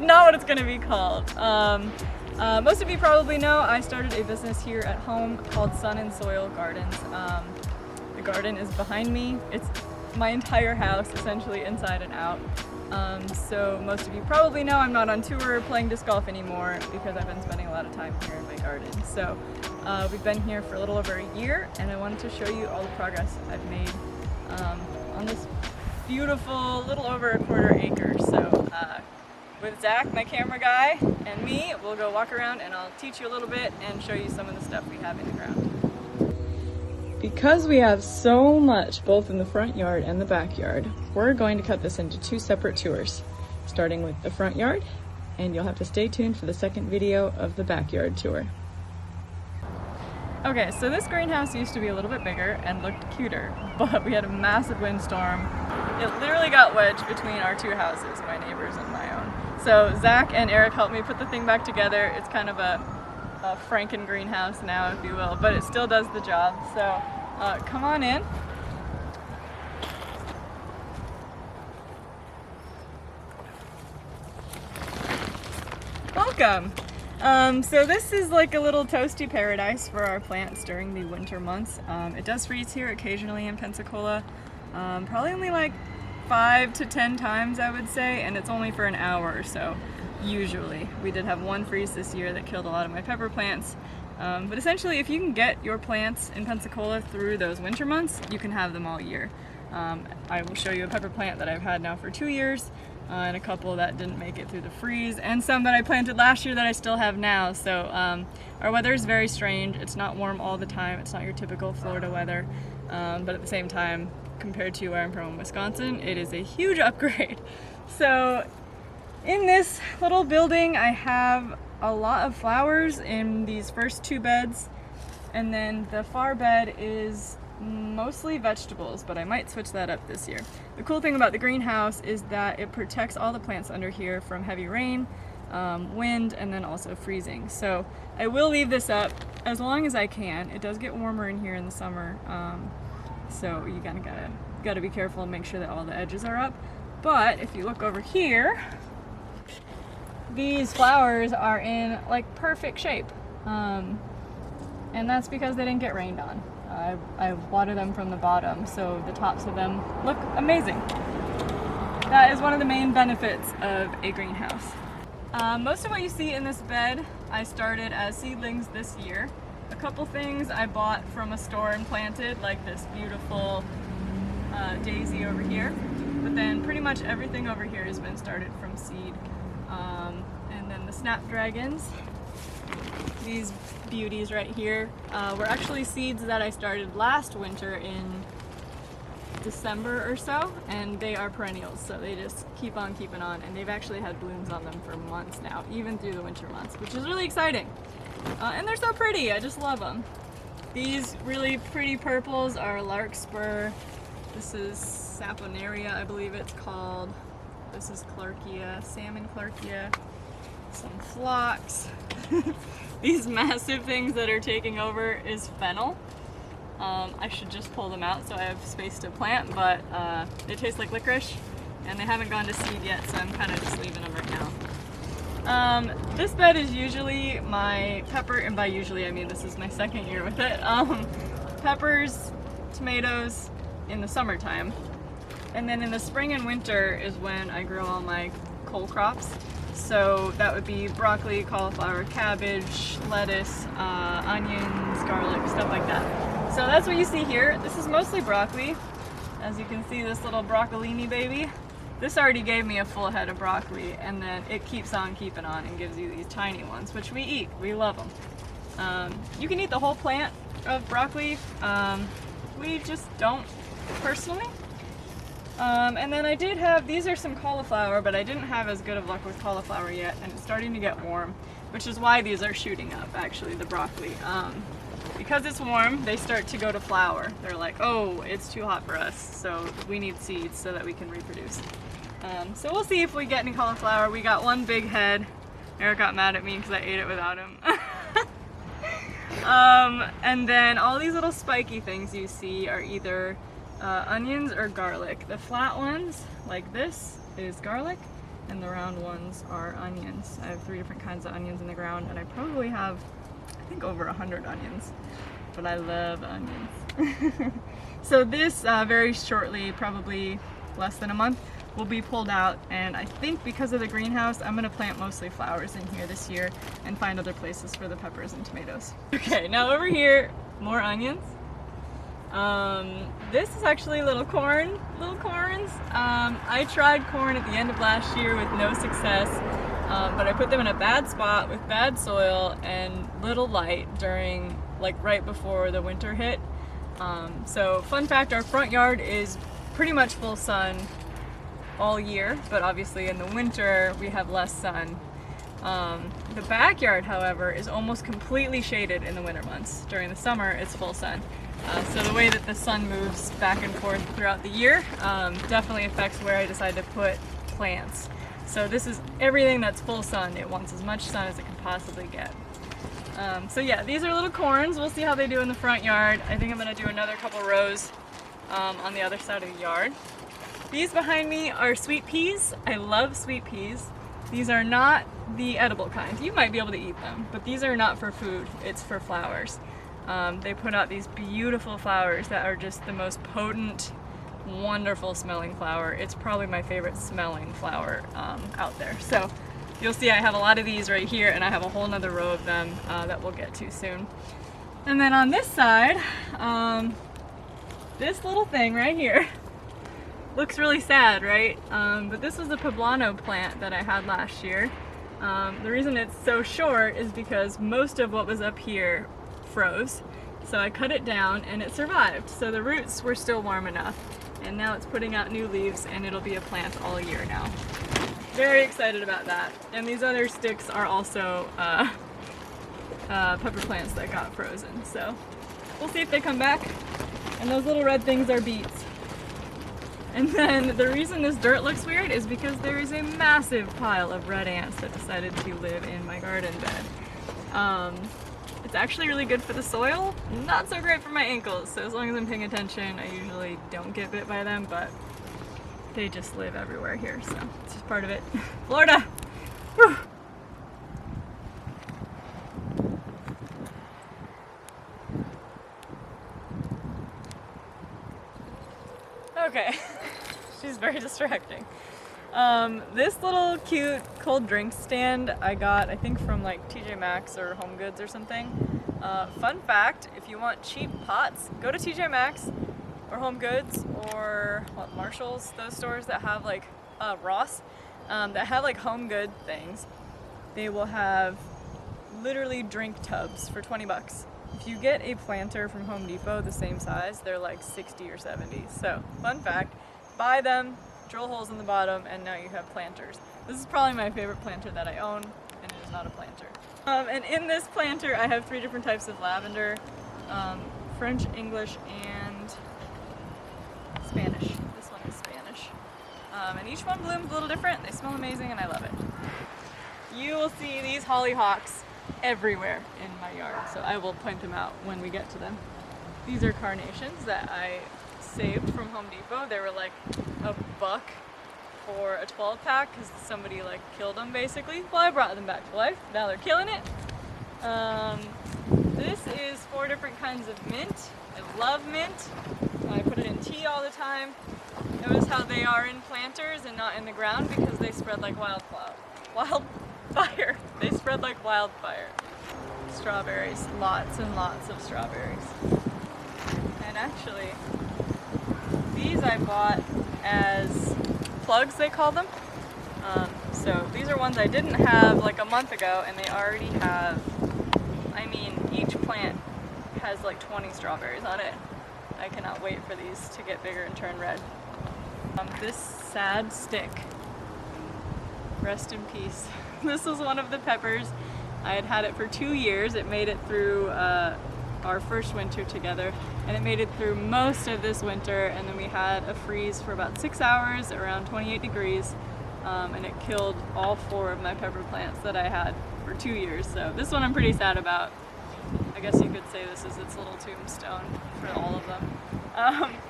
That's not what it's gonna be called. Most of you probably know I started a business here at home called Sun and Soil Gardens. The garden is behind me. It's my entire house, essentially inside and out. So most of you probably know I'm not on tour playing disc golf anymore because I've been spending a lot of time here in my garden. So we've been here for a little over a year, and I wanted to show you all the progress I've made on this beautiful little over a quarter acre. So with Zach, my camera guy, and me, we'll go walk around and I'll teach you a little bit and show you some of the stuff we have in the ground. Because we have so much both in the front yard and the backyard, we're going to cut this into two separate tours, starting with the front yard, and you'll have to stay tuned for the second video of the backyard tour. Okay, so this greenhouse used to be a little bit bigger and looked cuter, but we had a massive windstorm. It literally got wedged between our two houses, my neighbor's and my own. So Zach and Eric helped me put the thing back together. It's kind of a Franken greenhouse now, if you will, but it still does the job. So come on in. Welcome. So this is like a little toasty paradise for our plants during the winter months. It does freeze here occasionally in Pensacola, probably only like 5 to 10 times I would say, and it's only for an hour or so. Usually. We did have one freeze this year that killed a lot of my pepper plants. But essentially, if you can get your plants in Pensacola through those winter months, you can have them all year. I will show you a pepper plant that I've had now for 2 years, and a couple that didn't make it through the freeze, and some that I planted last year that I still have now. So our weather is very strange. It's not warm all the time. It's not your typical Florida weather. But at the same time, compared to where I'm from in Wisconsin, it is a huge upgrade. So in this little building, I have a lot of flowers in these first two beds, and then the far bed is mostly vegetables, but I might switch that up this year. The cool thing about the greenhouse is that it protects all the plants under here from heavy rain, wind, and then also freezing. So I will leave this up as long as I can. It does get warmer in here in the summer, so you gotta be careful and make sure that all the edges are up. But if you look over here, these flowers are in like perfect shape, and that's because they didn't get rained on. I water them from the bottom, so the tops of them look amazing. That is one of the main benefits of a greenhouse. Most of what you see in this bed I started as seedlings this year. A couple things I bought from a store and planted, like this beautiful daisy over here, but then pretty much everything over here has been started from seed. And then the snapdragons, these beauties right here, were actually seeds that I started last winter in December or so, and they are perennials, so they just keep on keeping on, and they've actually had blooms on them for months now, even through the winter months, which is really exciting. And they're so pretty, I just love them. These really pretty purples are larkspur. This is saponaria, I believe it's called. This is Clarkia, salmon Clarkia, some phlox. These massive things that are taking over is fennel. I should just pull them out so I have space to plant, but they taste like licorice and they haven't gone to seed yet, so I'm kind of just leaving them right now. This bed is usually my pepper, and by usually I mean this is my second year with it. Peppers, tomatoes in the summertime. And then in the spring and winter is when I grow all my cole crops. So that would be broccoli, cauliflower, cabbage, lettuce, onions, garlic, stuff like that. So that's what you see here. This is mostly broccoli. As you can see, this little broccolini baby. This already gave me a full head of broccoli, and then it keeps on keeping on and gives you these tiny ones, which we eat. We love them. You can eat the whole plant of broccoli. We just don't personally. And then I did have, these are some cauliflower, but I didn't have as good of luck with cauliflower yet, and it's starting to get warm, which is why these are shooting up, actually, the broccoli. Because it's warm, they start to go to flower. They're like, oh, it's too hot for us, so we need seeds so that we can reproduce. So we'll see if we get any cauliflower. We got one big head. Eric got mad at me because I ate it without him. And then all these little spiky things you see are either onions or garlic. The flat ones, like this, is garlic, and the round ones are onions. I have 3 different kinds of onions in the ground, and I probably have, I think, over 100 onions, but I love onions. So this very shortly, probably less than a month, will be pulled out, and I think because of the greenhouse, I'm gonna plant mostly flowers in here this year and find other places for the peppers and tomatoes. Okay, now over here, more onions. This is actually little corns. I tried corn at the end of last year with no success, but I put them in a bad spot with bad soil and little light during, like, right before the winter hit. So fun fact, our front yard is pretty much full sun all year, but obviously in the winter we have less sun. The backyard, however, is almost completely shaded in the winter months. During the summer, it's full sun. So the way that the sun moves back and forth throughout the year definitely affects where I decide to put plants. So this is everything that's full sun. It wants as much sun as it can possibly get. So yeah, these are little corns. We'll see how they do in the front yard. I think I'm gonna do another couple rows on the other side of the yard. These behind me are sweet peas. I love sweet peas. These are not the edible kind. You might be able to eat them, but these are not for food. It's for flowers. They put out these beautiful flowers that are just the most potent, wonderful smelling flower. It's probably my favorite smelling flower out there. So you'll see I have a lot of these right here, and I have a whole nother row of them that we'll get to soon. And then on this side, this little thing right here looks really sad, right? But this was a poblano plant that I had last year. The reason it's so short is because most of what was up here froze. So I cut it down and it survived. So the roots were still warm enough. And now it's putting out new leaves and it'll be a plant all year now. Very excited about that. And these other sticks are also pepper plants that got frozen. So we'll see if they come back. And those little red things are beets. And then the reason this dirt looks weird is because there is a massive pile of red ants that decided to live in my garden bed. It's actually really good for the soil, not so great for my ankles, so as long as I'm paying attention, I usually don't get bit by them, but they just live everywhere here, so it's just part of it. Florida! Whew. Okay, she's very distracting. This little cute cold drink stand I got, I think, from like TJ Maxx or Home Goods or something. Fun fact, if you want cheap pots, go to TJ Maxx or Home Goods or what, Marshall's, those stores that have like Ross, that have like home good things. They will have literally drink tubs for 20 bucks. If you get a planter from Home Depot the same size, they're like 60 or 70. So, fun fact, buy them, drill holes in the bottom, and now you have planters. This is probably my favorite planter that I own, and it is not a planter. And in this planter, I have 3 different types of lavender, French, English, and Spanish. This one is Spanish. And each one blooms a little different. They smell amazing, and I love it. You will see these hollyhocks everywhere in my yard, so I will point them out when we get to them. These are carnations that I saved from Home Depot. They were like $1 for a 12-pack because somebody like killed them basically. Well, I brought them back to life. Now they're killing it. This is 4 different kinds of mint. I love mint. I put it in tea all the time. Notice how they are in planters and not in the ground because they spread like wildfire. They spread like wildfire. Strawberries, lots and lots of strawberries. And actually, these I bought as plugs, they call them. So these are ones I didn't have like a month ago, and they already have, I mean, each plant has like 20 strawberries on it. I cannot wait for these to get bigger and turn red. This sad stick, rest in peace. This was one of the peppers. I had had it for 2 years. It made it through our first winter together, and it made it through most of this winter, and then we had a freeze for about 6 hours around 28 degrees, and it killed all 4 of my pepper plants that I had for 2 years. So this one I'm pretty sad about. I guess you could say this is its little tombstone for all of them.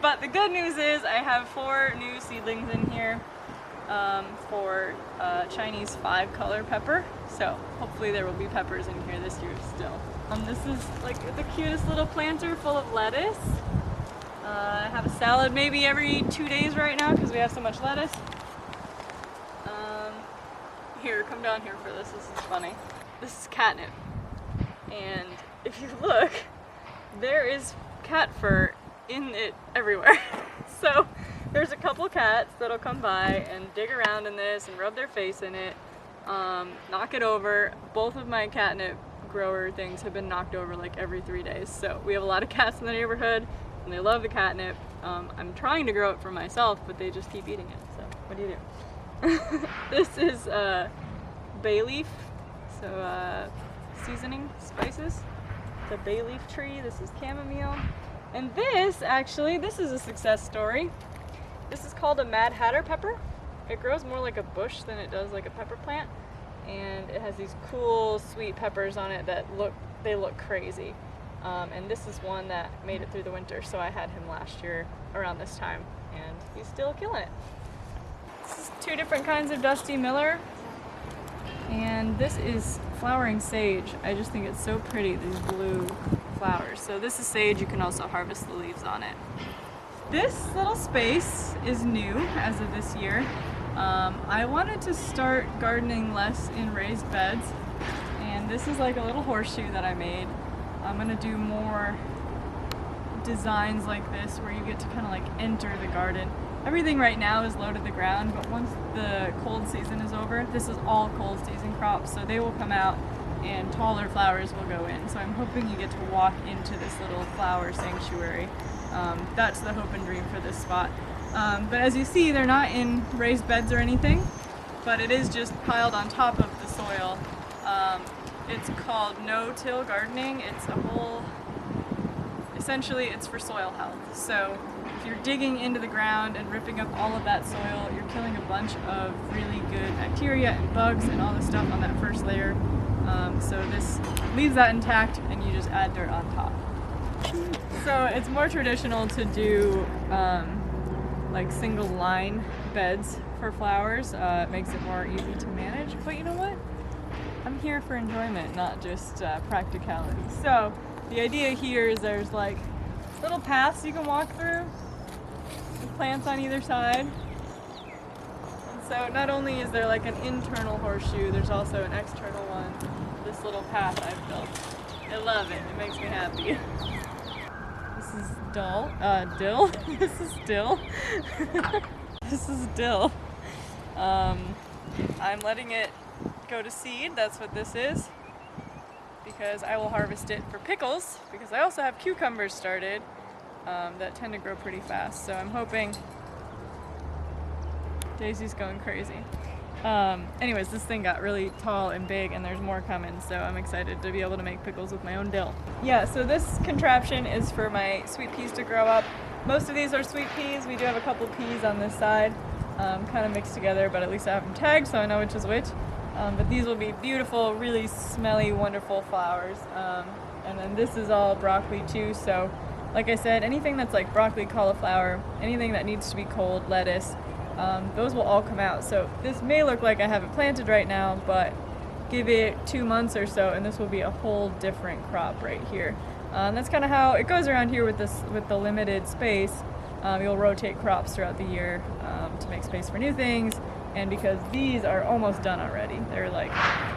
But the good news is I have 4 new seedlings in here. for Chinese 5-color pepper. So hopefully there will be peppers in here this year still. This is like the cutest little planter full of lettuce. I have a salad maybe every 2 days right now because we have so much lettuce. Here, come down here for this. This is funny. This is catnip. And if you look, there is cat fur in it everywhere. So there's a couple cats that'll come by and dig around in this and rub their face in it, knock it over. Both of my catnip grower things have been knocked over like every 3 days. So we have a lot of cats in the neighborhood and they love the catnip. I'm trying to grow it for myself, but they just keep eating it. So what do you do? This is bay leaf, so seasoning spices. It's a bay leaf tree. This is chamomile. And this, actually, this is a success story. This is called a Mad Hatter pepper. It grows more like a bush than it does like a pepper plant. And it has these cool, sweet peppers on it that look crazy. And this is one that made it through the winter, so I had him last year around this time, and he's still killing it. This is 2 different kinds of Dusty Miller, and this is flowering sage. I just think it's so pretty, these blue flowers. So this is sage. You can also harvest the leaves on it. This little space is new as of this year. I wanted to start gardening less in raised beds, and this is like a little horseshoe that I made. I'm gonna do more designs like this where you get to kind of like enter the garden. Everything right now is low to the ground, but once the cold season is over, this is all cold season crops, so they will come out and taller flowers will go in. So I'm hoping you get to walk into this little flower sanctuary. That's the hope and dream for this spot. But as you see, they're not in raised beds or anything, but it is just piled on top of the soil. It's called no-till gardening. It's a whole, essentially it's for soil health. So if you're digging into the ground and ripping up all of that soil, you're killing a bunch of really good bacteria and bugs and all the stuff on that first layer. So this leaves that intact and you just add dirt on top. So it's more traditional to do like single line beds for flowers. It makes it more easy to manage, but you know what? I'm here for enjoyment, not just practicality. So the idea here is there's like little paths you can walk through with plants on either side. And so not only is there like an internal horseshoe, there's also an external one. This little path I've built. I love it. It makes me happy. This is dill. This is dill. This is dill. I'm letting it go to seed. That's what this is, because I will harvest it for pickles, because I also have cucumbers started that tend to grow pretty fast. So I'm hoping Daisy's going crazy. Anyways, this thing got really tall and big and there's more coming, so I'm excited to be able to make pickles with my own dill. Yeah, so this contraption is for my sweet peas to grow up. Most of these are sweet peas. We do have a couple peas on this side, kind of mixed together, but at least I have them tagged so I know which is which. But these will be beautiful, really smelly, wonderful flowers. And then this is all broccoli too, so like I said, anything that's like broccoli, cauliflower, anything that needs to be cold, lettuce, those will all come out. So this may look like I have it planted right now, but give it 2 months or so and this will be a whole different crop right here. That's kind of how it goes around here with the limited space. You'll rotate crops throughout the year to make space for new things, and because these are almost done already, they're like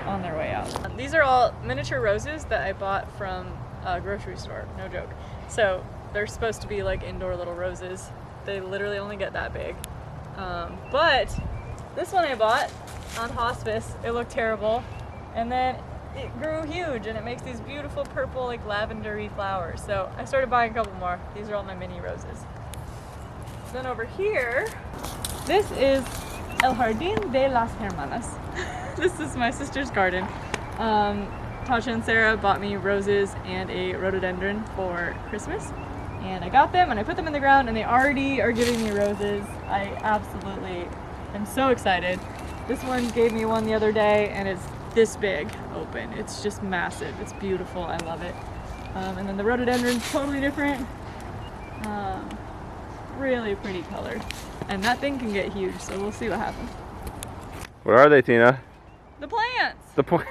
on their way out. These are all miniature roses that I bought from a grocery store, no joke. So they're supposed to be like indoor little roses. They literally only get that big. But this one I bought on hospice, it looked terrible, and then it grew huge and it makes these beautiful purple like lavendery flowers. So I started buying a couple more. These are all my mini roses. Then over here, this is El Jardín de las Hermanas. This is my sister's garden. Tasha and Sarah bought me roses and a rhododendron for Christmas, and I got them and I put them in the ground and they already are giving me roses. I absolutely am so excited. This one gave me one the other day and it's this big open. It's just massive. It's beautiful. I love it. And then the rhododendron's totally different. Really pretty colored. And that thing can get huge, so we'll see what happens. What are they, Tina? The plants! The point.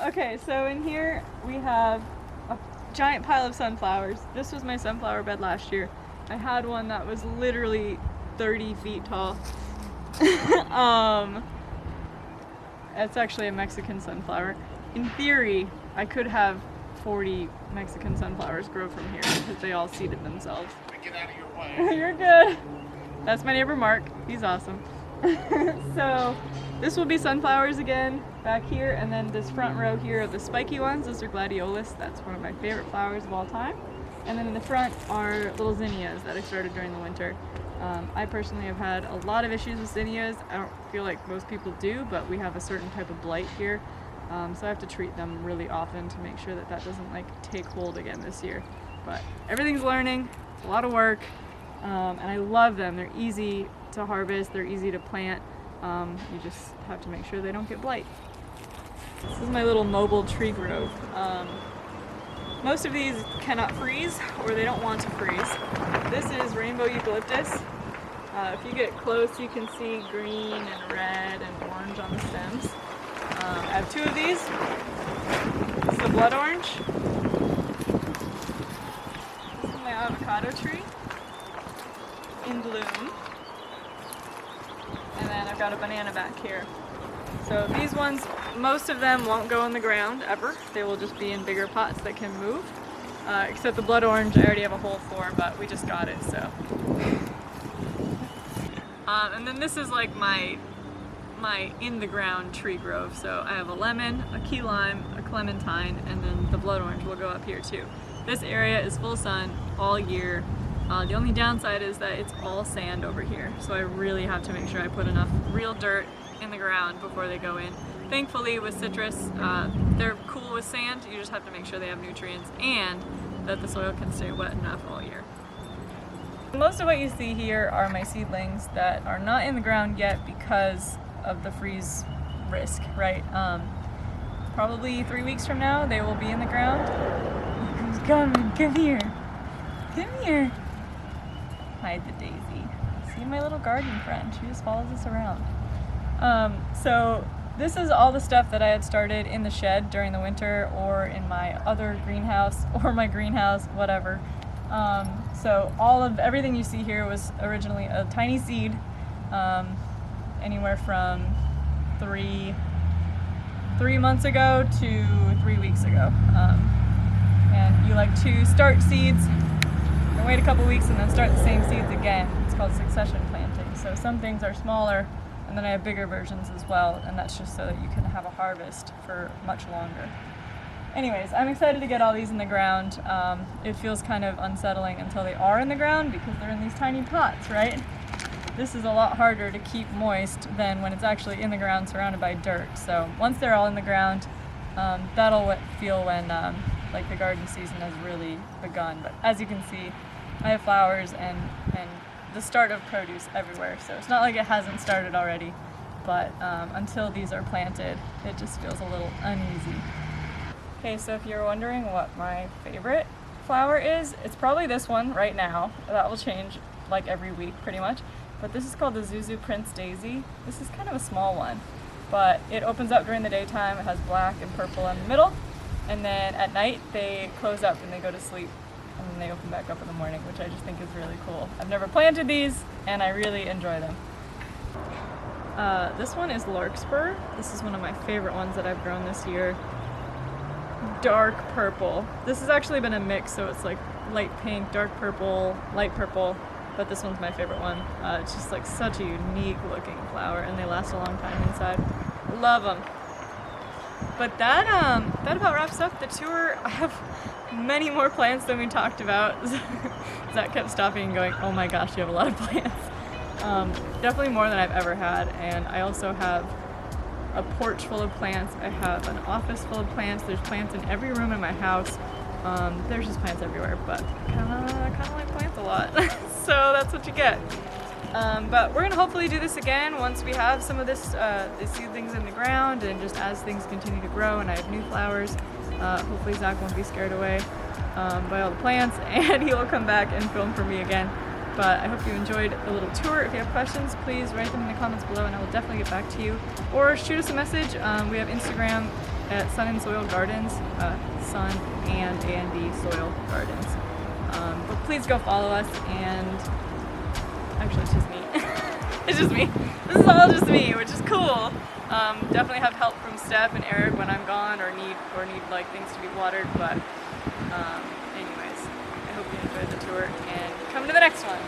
Okay, so in here we have a giant pile of sunflowers. This was my sunflower bed last year. I had one that was literally 30 feet tall. It's actually a Mexican sunflower. In theory, I could have 40 Mexican sunflowers grow from here because they all seeded themselves. Get out of your way. You're good. That's my neighbor Mark. He's awesome. So this will be sunflowers again back here, and then this front row here are the spiky ones. Those are gladiolus. That's one of my favorite flowers of all time. And then in the front are little zinnias that I started during the winter. I personally have had a lot of issues with zinnias. I don't feel like most people do, but we have a certain type of blight here. So I have to treat them really often to make sure that that doesn't like take hold again this year. But everything's learning. It's a lot of work. And I love them. They're easy to harvest, they're easy to plant. You just have to make sure they don't get blight. This is my little mobile tree grove. Most of these cannot freeze, or they don't want to freeze. This is rainbow eucalyptus. If you get close, you can see green and red and orange on the stems. I have two of these. This is the blood orange. This is my avocado tree in bloom. And then I've got a banana back here. So these ones, most of them won't go in the ground ever. They will just be in bigger pots that can move. Except the blood orange, I already have a hole for, but we just got it, so. And then this is like my in-the-ground tree grove. So I have a lemon, a key lime, a clementine, and then the blood orange will go up here too. This area is full sun all year. The only downside is that it's all sand over here, so I really have to make sure I put enough real dirt in the ground before they go in. Thankfully with citrus, they're cool with sand. You just have to make sure they have nutrients and that the soil can stay wet enough all year. Most of what you see here are my seedlings that are not in the ground yet because of the freeze risk, right? Probably 3 weeks from now they will be in the ground. Come here. Come here. Hide the daisy. See my little garden friend. She just follows us around. So this is all the stuff that I had started in the shed during the winter or in my other greenhouse or my greenhouse, whatever. So everything you see here was originally a tiny seed, anywhere from three months ago to 3 weeks ago. And you like to start seeds and wait a couple weeks and then start the same seeds again. It's called succession planting. So some things are smaller, and then I have bigger versions as well, and that's just so that you can have a harvest for much longer. Anyways, I'm excited to get all these in the ground. It feels kind of unsettling until they are in the ground because they're in these tiny pots, right? This is a lot harder to keep moist than when it's actually in the ground surrounded by dirt. So once they're all in the ground, that'll feel when like the garden season has really begun. But as you can see, I have flowers and the start of produce everywhere. So it's not like it hasn't started already, but until these are planted, it just feels a little uneasy. Okay, so if you're wondering what my favorite flower is, it's probably this one right now. That will change like every week pretty much. But this is called the Zuzu Prince Daisy. This is kind of a small one, but it opens up during the daytime. It has black and purple in the middle. And then at night they close up and they go to sleep, and then they open back up in the morning, which I just think is really cool. I've never planted these and I really enjoy them. This one is larkspur. This is one of my favorite ones that I've grown this year. Dark purple. This has actually been a mix, so it's like light pink, dark purple, light purple, but this one's my favorite one. It's just like such a unique looking flower, and they last a long time inside. Love them. But that about wraps up the tour. I have many more plants than we talked about. Zach kept stopping and going, oh my gosh, you have a lot of plants. Definitely more than I've ever had, and I also have a porch full of plants. I have an office full of plants. There's plants in every room in my house. There's just plants everywhere, but I kind of like plants a lot. So that's what you get. But we're gonna hopefully do this again once we have some of the seedlings in the ground, and just as things continue to grow and I have new flowers. Hopefully Zach won't be scared away by all the plants, and he will come back and film for me again. But I hope you enjoyed the little tour. If you have questions, please write them in the comments below and I will definitely get back to you. Or shoot us a message. We have Instagram at Sun and Soil Gardens, Sun and A&D Soil Gardens. But please go follow us, and actually it's just me. It's just me. This is all just me, which is cool. Definitely have help from Steph and Eric when I'm gone or need like things to be watered, but anyways, I hope you enjoyed the tour and come to the next one.